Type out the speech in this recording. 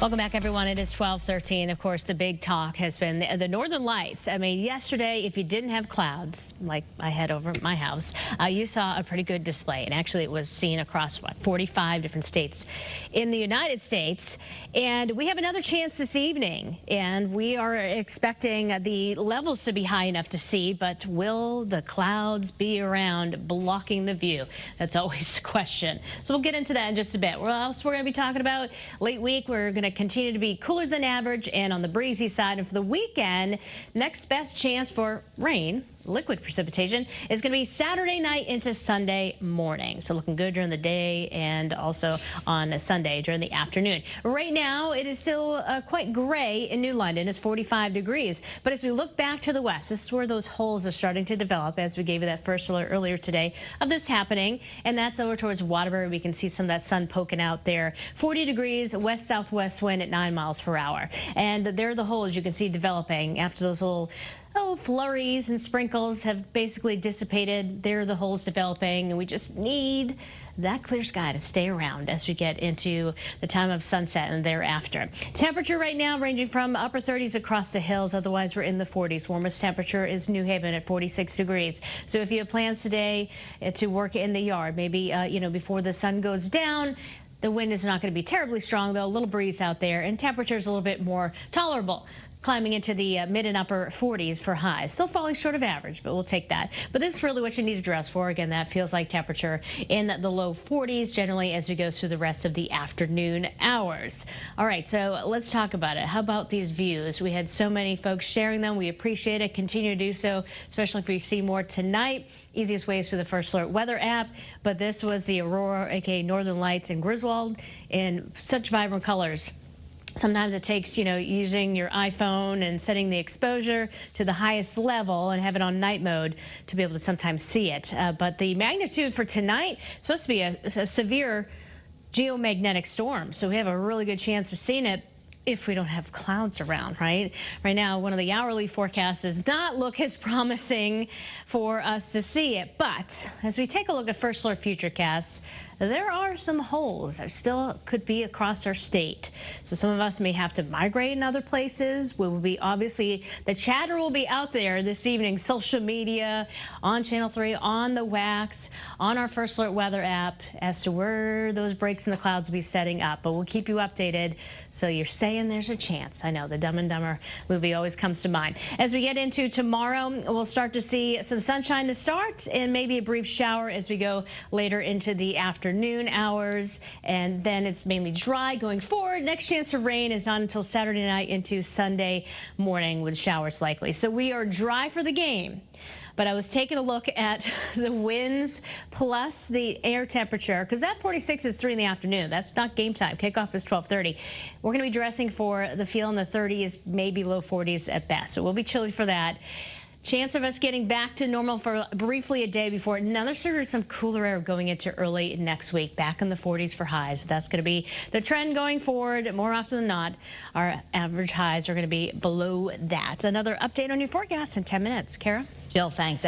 Welcome back, everyone. It is 12:13. Of course, the big talk has been the northern lights. I mean, yesterday, if you didn't have clouds, like I had over at my house, you saw a pretty good display. And actually, it was seen across, 45 different states in the United States. And we have another chance this evening. And we are expecting the levels to be high enough to see. But will the clouds be around blocking the view? That's always the question. So we'll get into that in just a bit. What else we're going to be talking about? Late week, we're going to continue to be cooler than average and on the breezy side. And for the weekend, next best chance for rain, liquid precipitation, is going to be Saturday night into Sunday morning. So looking good during the day and also on a Sunday during the afternoon. Right now, it is still quite gray in New London. It's 45 degrees. But as we look back to the west, this is where those holes are starting to develop, as we gave you that first alert earlier today of this happening. And that's over towards Waterbury. We can see some of that sun poking out there. 40 degrees, west-southwest wind at 9 miles per hour. And there are the holes you can see developing after those little flurries and sprinkles have basically dissipated. There are the holes developing, and we just need that clear sky to stay around as we get into the time of sunset and thereafter. Temperature right now ranging from upper 30s across the hills. Otherwise, we're in the 40s. Warmest temperature is New Haven at 46 degrees. So if you have plans today to work in the yard, maybe, before the sun goes down, the wind is not going to be terribly strong, though. A little breeze out there, and temperature is a little bit more tolerable, climbing into the mid and upper 40s for highs. Still falling short of average, but we'll take that. But this is really what you need to dress for. Again, that feels like temperature in the low 40s generally as we go through the rest of the afternoon hours. All right, so let's talk about it. How about these views? We had so many folks sharing them. We appreciate it. Continue to do so, especially if we see more tonight. Easiest way is through the First Alert weather app. But this was the Aurora, aka Northern Lights in Griswold, in such vibrant colors. Sometimes it takes, using your iPhone and setting the exposure to the highest level and have it on night mode to be able to sometimes see it. But the magnitude for tonight is supposed to be a severe geomagnetic storm. So we have a really good chance of seeing it if we don't have clouds around, right? Right now, one of the hourly forecasts does not look as promising for us to see it. But as we take a look at First Alert Futurecasts, there are some holes that still could be across our state. So some of us may have to migrate in other places. We will be, obviously, the chatter will be out there this evening, social media, on Channel 3, on the WAX, on our First Alert weather app as to where those breaks in the clouds will be setting up. But we'll keep you updated. So you're saying there's a chance. I know the Dumb and Dumber movie always comes to mind. As we get into tomorrow, we'll start to see some sunshine to start and maybe a brief shower as we go later into the afternoon hours, and then it's mainly dry going forward. Next chance of rain is not until Saturday night into Sunday morning with showers likely. So we are dry for the game. But I was taking a look at the winds plus the air temperature, because that 46 is 3 in the afternoon. That's not game time. Kickoff is 12:30. We're going to be dressing for the feel in the 30s, maybe low 40s at best. So we'll be chilly for that. Chance of us getting back to normal for briefly a day before. Now there's sort of some cooler air going into early next week, back in the 40s for highs. That's going to be the trend going forward. More often than not, our average highs are going to be below that. Another update on your forecast in 10 minutes. Kara? Jill, thanks.